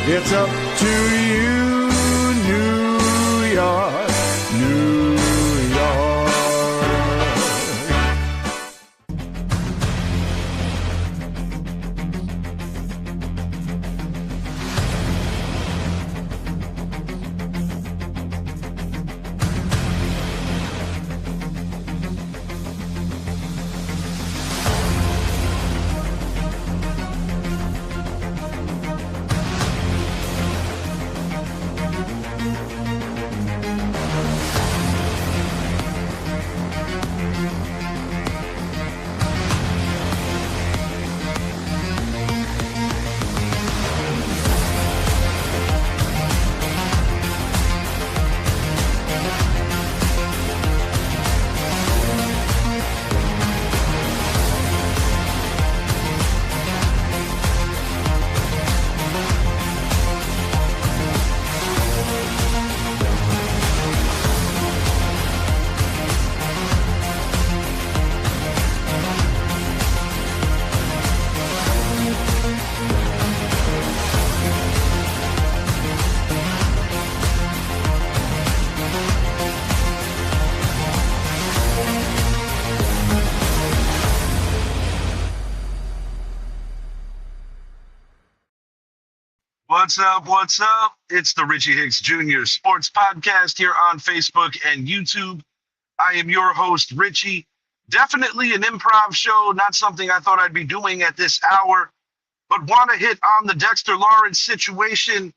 It's up to you, New York, New York. What's up? What's up? It's the Richie Hicks Jr. Sports Podcast here on Facebook and YouTube. I am your host, Richie. Definitely an improv show, not something I thought I'd be doing at this hour, but want to hit on the Dexter Lawrence situation.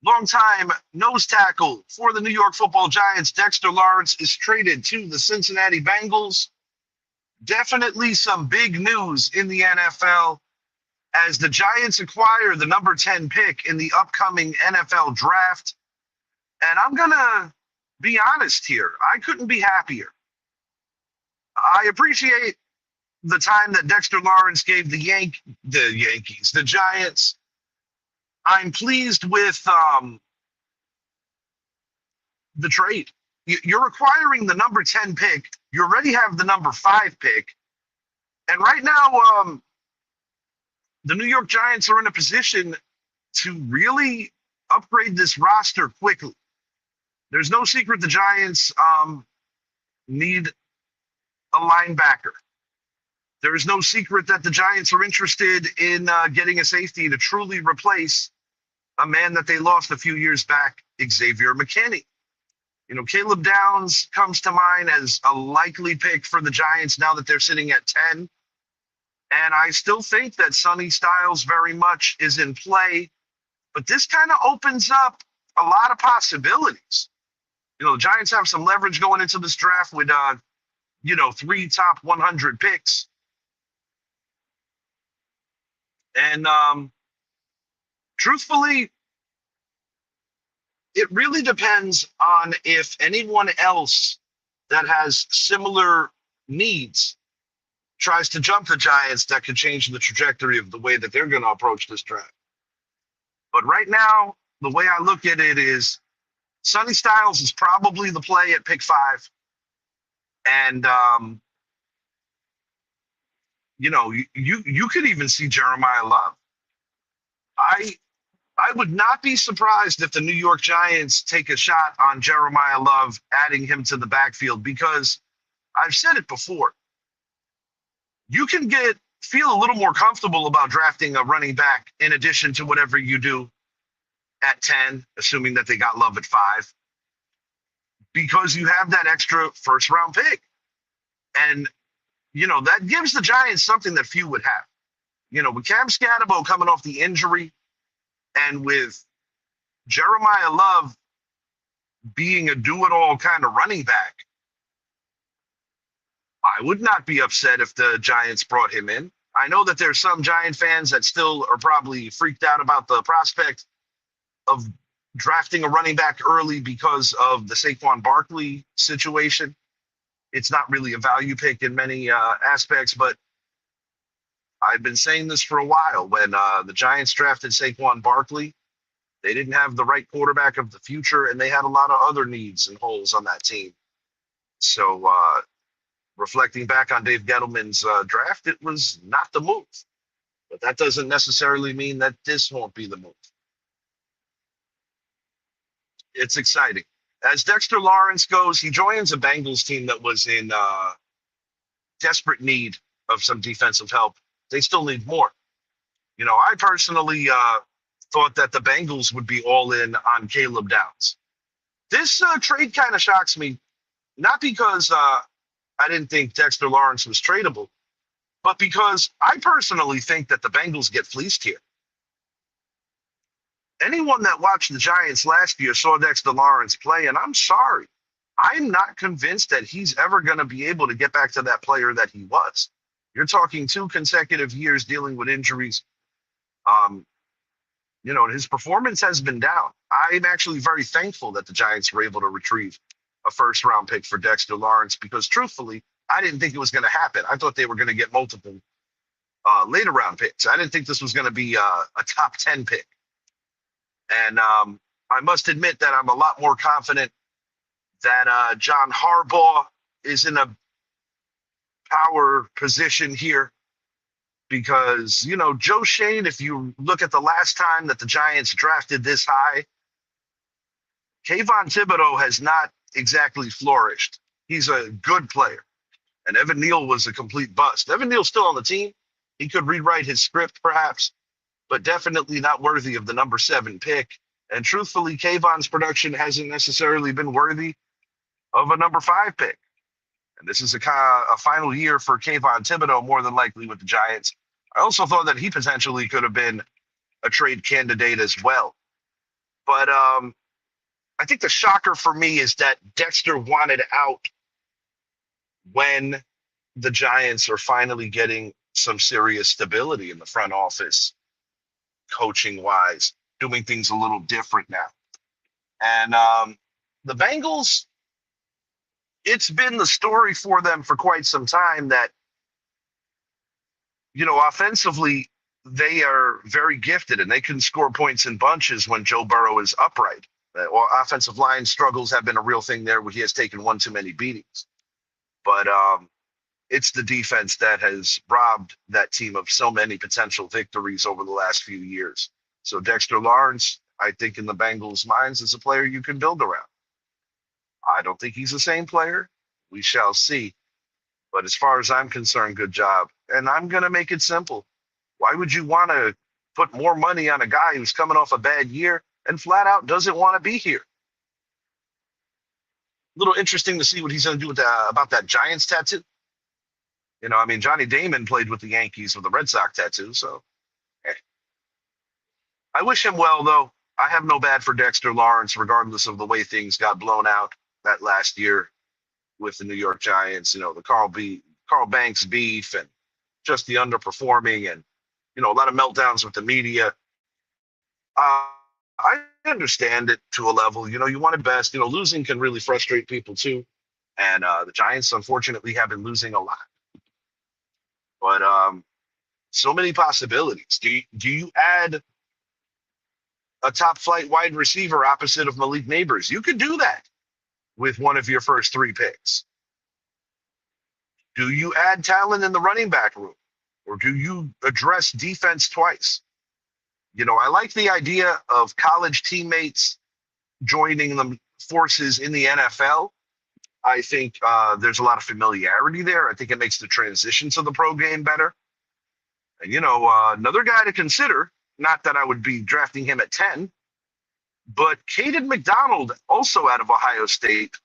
Longtime nose tackle for the New York Football Giants, Dexter Lawrence, is traded to the Cincinnati Bengals. Definitely some big news in the NFL as the Giants acquire the number 10 pick in the upcoming NFL draft. And I'm going to be honest here. I couldn't be happier. I appreciate the time that Dexter Lawrence gave the Yankees, the Giants. I'm pleased with the trade. You're acquiring the number 10 pick. You already have the number 5 pick. And right now, the New York Giants are in a position to really upgrade this roster quickly. There's no secret the Giants need a linebacker. There is no secret that the Giants are interested in getting a safety to truly replace a man that they lost a few years back, Xavier McKinney. You know, Caleb Downs comes to mind as a likely pick for the Giants now that they're sitting at 10. And I still think that Sonny Styles very much is in play. But this kind of opens up a lot of possibilities. You know, the Giants have some leverage going into this draft with, 3 top 100 picks. And truthfully, it really depends on if anyone else that has similar needs tries to jump the Giants that could change the trajectory of the way that they're going to approach this draft. But right now, the way I look at it is Sonny Styles is probably the play at pick 5. And, you could even see Jeremiah Love. I would not be surprised if the New York Giants take a shot on Jeremiah Love, adding him to the backfield, because I've said it before. You can feel a little more comfortable about drafting a running back in addition to whatever you do at 10, assuming that they got Love at 5, because you have that extra first-round pick. And, that gives the Giants something that few would have. With Cam Scatterbo coming off the injury and with Jeremiah Love being a do-it-all kind of running back, I would not be upset if the Giants brought him in. I know that there's some Giant fans that still are probably freaked out about the prospect of drafting a running back early because of the Saquon Barkley situation. It's not really a value pick in many aspects, but I've been saying this for a while. When the Giants drafted Saquon Barkley, they didn't have the right quarterback of the future, and they had a lot of other needs and holes on that team. So reflecting back on Dave Gettleman's draft, it was not the move. But that doesn't necessarily mean that this won't be the move. It's exciting. As Dexter Lawrence goes, he joins a Bengals team that was in desperate need of some defensive help. They still need more. I personally thought that the Bengals would be all in on Caleb Downs. This trade kind of shocks me, not because I didn't think Dexter Lawrence was tradable, but because I personally think that the Bengals get fleeced here. Anyone that watched the Giants last year saw Dexter Lawrence play, and I'm sorry. I'm not convinced that he's ever going to be able to get back to that player that he was. You're talking 2 consecutive years dealing with injuries. His performance has been down. I'm actually very thankful that the Giants were able to retrieve a first-round pick for Dexter Lawrence because, truthfully, I didn't think it was going to happen. I thought they were going to get multiple later-round picks. I didn't think this was going to be a top 10 pick. And I must admit that I'm a lot more confident that John Harbaugh is in a power position here because, Joe Shane, if you look at the last time that the Giants drafted this high, Kayvon Thibodeau has not exactly flourished. He's a good player. And Evan Neal was a complete bust. Evan Neal's still on the team. He could rewrite his script, perhaps, but definitely not worthy of the number 7 pick. And truthfully, Kayvon's production hasn't necessarily been worthy of a number 5 pick. And this is a final year for Kayvon Thibodeau, more than likely with the Giants. I also thought that he potentially could have been a trade candidate as well. But I think the shocker for me is that Dexter wanted out when the Giants are finally getting some serious stability in the front office, coaching-wise, doing things a little different now. And the Bengals, it's been the story for them for quite some time that, offensively, they are very gifted and they can score points in bunches when Joe Burrow is upright. Well, offensive line struggles have been a real thing there where he has taken one too many beatings. But it's the defense that has robbed that team of so many potential victories over the last few years. So Dexter Lawrence, I think in the Bengals' minds, is a player you can build around. I don't think he's the same player. We shall see. But as far as I'm concerned, good job. And I'm going to make it simple. Why would you want to put more money on a guy who's coming off a bad year and flat out doesn't want to be here? A little interesting to see what he's going to do with about that Giants tattoo. Johnny Damon played with the Yankees with a Red Sox tattoo, so I wish him well, though. I have no bad for Dexter Lawrence, regardless of the way things got blown out that last year with the New York Giants. The Carl Banks beef and just the underperforming and, a lot of meltdowns with the media. I understand it to a level. You want it best. Losing can really frustrate people too. And the Giants, unfortunately, have been losing a lot. But so many possibilities. Do you add a top flight wide receiver opposite of Malik Neighbors? You could do that with one of your first 3 picks. Do you add talent in the running back room? Or do you address defense twice? I like the idea of college teammates joining them forces in the NFL. I think there's a lot of familiarity there. I think it makes the transition to the pro game better. And, another guy to consider, not that I would be drafting him at 10, but Caden McDonald, also out of Ohio State,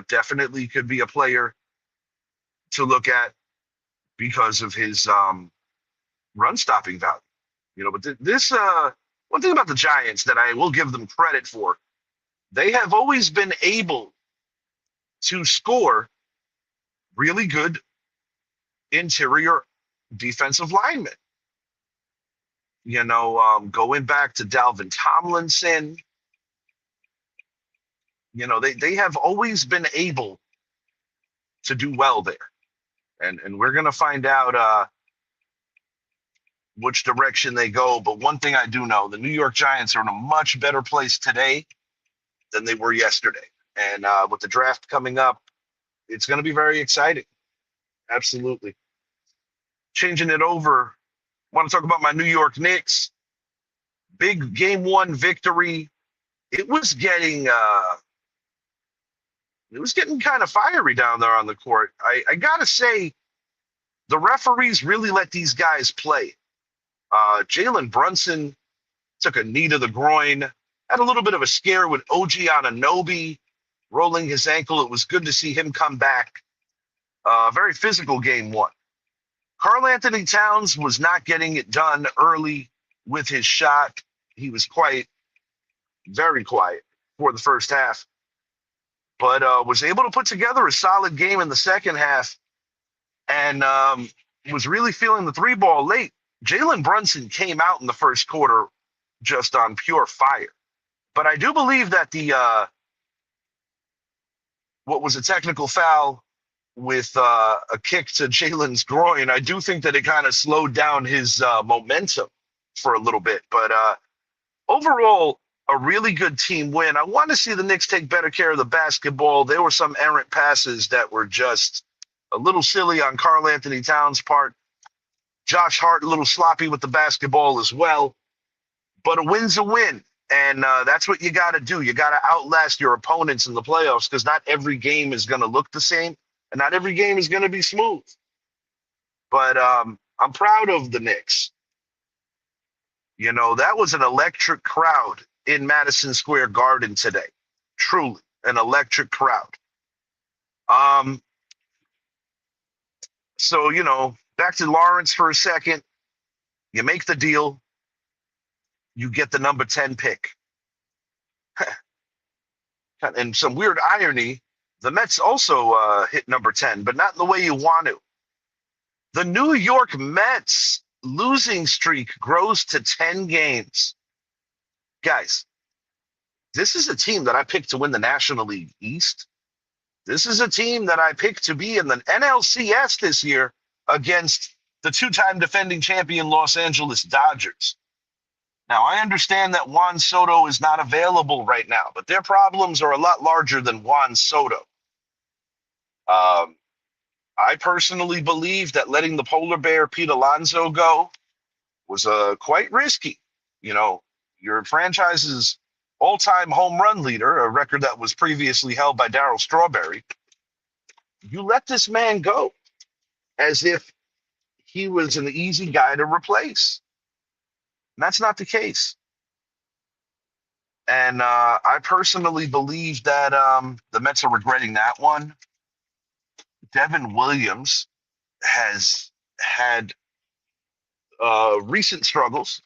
definitely could be a player to look at because of his run-stopping value. But this one thing about the Giants that I will give them credit for, they have always been able to score really good interior defensive linemen. Going back to Dalvin Tomlinson, they have always been able to do well there. And we're going to find out which direction they go. But one thing I do know, the New York Giants are in a much better place today than they were yesterday. And with the draft coming up, it's going to be very exciting. Absolutely. Changing it over, I want to talk about my New York Knicks. Big game 1 victory it was getting kind of fiery down there on the court. I gotta say, the referees really let these guys play. Jalen Brunson took a knee to the groin, had a little bit of a scare with OG Anunoby rolling his ankle. It was good to see him come back. Very physical game one. Karl Anthony Towns was not getting it done early with his shot. He was very quiet for the first half, but was able to put together a solid game in the second half and was really feeling the three ball late. Jalen Brunson came out in the first quarter just on pure fire. But I do believe that the what was a technical foul with a kick to Jalen's groin, I do think that it kind of slowed down his momentum for a little bit. But overall, a really good team win. I want to see the Knicks take better care of the basketball. There were some errant passes that were just a little silly on Karl Anthony Towns' part. Josh Hart, a little sloppy with the basketball as well. But a win's a win. And that's what you got to do. You got to outlast your opponents in the playoffs because not every game is going to look the same and not every game is going to be smooth. But I'm proud of the Knicks. You know, that was an electric crowd in Madison Square Garden today. Truly an electric crowd. So, you know, back to Lawrence for a second. You make the deal. You get the number 10 pick. And some weird irony, the Mets also hit number 10, but not in the way you want to. The New York Mets losing streak grows to 10 games. Guys, this is a team that I picked to win the National League East. This is a team that I picked to be in the NLCS this year against the two-time defending champion Los Angeles Dodgers. Now, I understand that Juan Soto is not available right now, but their problems are a lot larger than Juan Soto. I personally believe that letting the polar bear Pete Alonso go was quite risky. You know, your franchise's all-time home run leader, a record that was previously held by Darryl Strawberry, you let this man go as if he was an easy guy to replace. And that's not the case. And I personally believe that the Mets are regretting that one. Devin Williams has had recent struggles.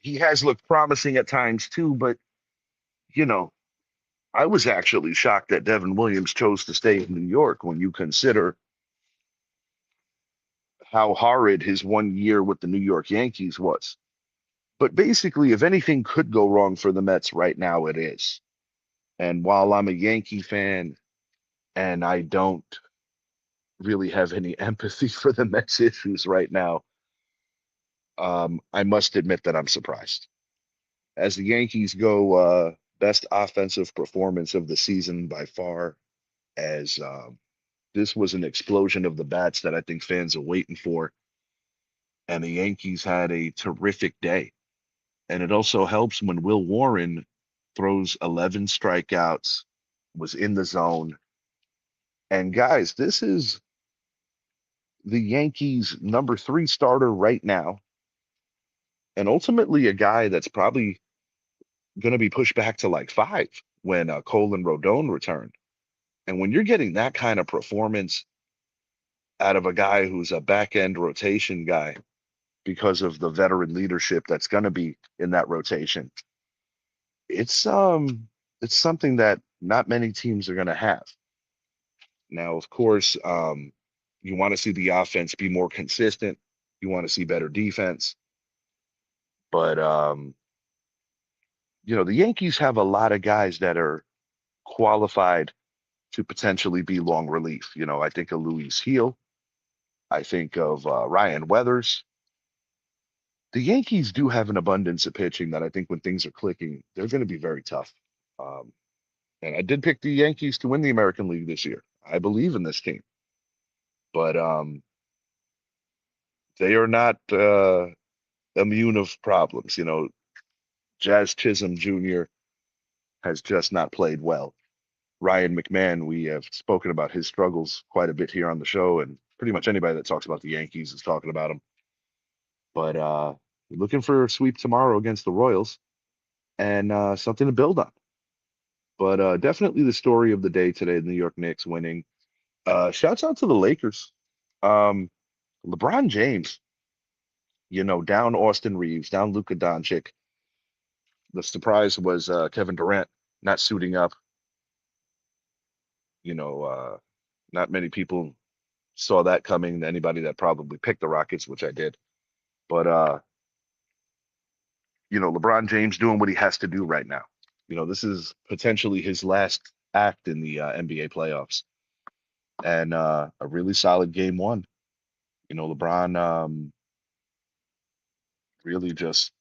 He has looked promising at times too, but, you know, I was actually shocked that Devin Williams chose to stay in New York when you consider how horrid his 1 year with the New York Yankees was. But basically, if anything could go wrong for the Mets right now, it is. And while I'm a Yankee fan and I don't really have any empathy for the Mets issues right now, I must admit that I'm surprised. As the Yankees go, best offensive performance of the season by far, as this was an explosion of the bats that I think fans are waiting for. And the Yankees had a terrific day. And it also helps when Will Warren throws 11 strikeouts, was in the zone. And guys, this is the Yankees' number 3 starter right now. And ultimately a guy that's probably going to be pushed back to like 5 when Cole and Rodon return. And when you're getting that kind of performance out of a guy who's a back end rotation guy because of the veteran leadership that's going to be in that rotation, it's something that not many teams are going to have. Now, of course, you want to see the offense be more consistent. You want to see better defense. But you know, the Yankees have a lot of guys that are qualified to potentially be long relief. You know, I think of Luis Heel. I think of Ryan Weathers. The Yankees do have an abundance of pitching that I think when things are clicking, they're going to be very tough. And I did pick the Yankees to win the American League this year. I believe in this team. But they are not immune of problems. You know, Jazz Chisholm Jr. has just not played well. Ryan McMahon, we have spoken about his struggles quite a bit here on the show, and pretty much anybody that talks about the Yankees is talking about him. But looking for a sweep tomorrow against the Royals and something to build on. But definitely the story of the day today, the New York Knicks winning. Shouts out to the Lakers. Um, LeBron James, down Austin Reeves, down Luka Doncic. The surprise was Kevin Durant not suiting up. You know, not many people saw that coming. Anybody that probably picked the Rockets, which I did. But LeBron James doing what he has to do right now. This is potentially his last act in the NBA playoffs, and a really solid game one. LeBron really just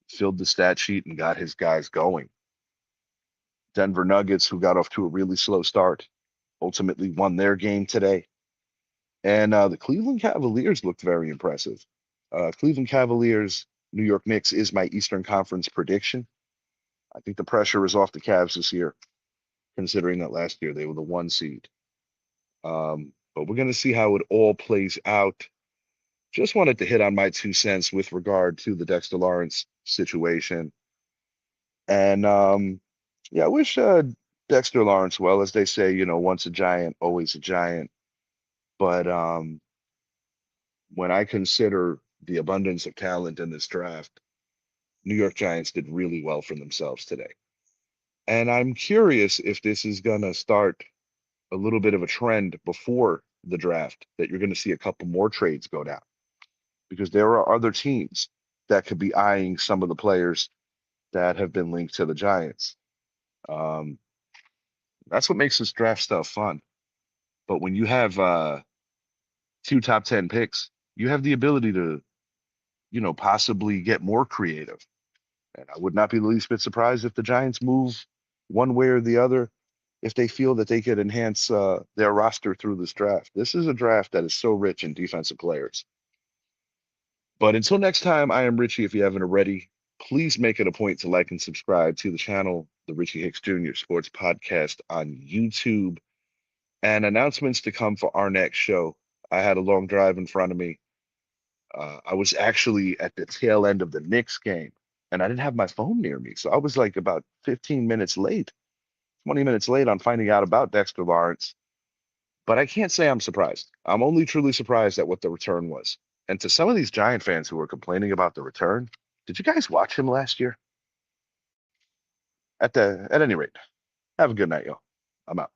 filled the stat sheet and got his guys going. Denver Nuggets, who got off to a really slow start, ultimately won their game today. And the Cleveland Cavaliers looked very impressive. Cleveland Cavaliers, New York Knicks is my Eastern Conference prediction. I think the pressure is off the Cavs this year, considering that last year they were the 1 seed. But we're going to see how it all plays out. Just wanted to hit on my 2 cents with regard to the Dexter Lawrence situation. And yeah, I wish Dexter Lawrence well. As they say, once a giant, always a giant. But when I consider the abundance of talent in this draft, New York Giants did really well for themselves today. And I'm curious if this is going to start a little bit of a trend before the draft, that you're going to see a couple more trades go down, because there are other teams that could be eyeing some of the players that have been linked to the Giants. That's what makes this draft stuff fun. But when you have 2 top 10 picks, you have the ability to, possibly get more creative. And I would not be the least bit surprised if the Giants move one way or the other, if they feel that they could enhance their roster through this draft. This is a draft that is so rich in defensive players. But until next time, I am Richie. If you haven't already, please make it a point to like and subscribe to the channel, the Richie Hicks Jr. Sports Podcast on YouTube, and announcements to come for our next show. I had a long drive in front of me. I was actually at the tail end of the Knicks game, and I didn't have my phone near me. So I was like about 15 minutes late, 20 minutes late on finding out about Dexter Lawrence. But I can't say I'm surprised. I'm only truly surprised at what the return was. And to some of these Giant fans who were complaining about the return, did you guys watch him last year? At any rate, have a good night, y'all. I'm out.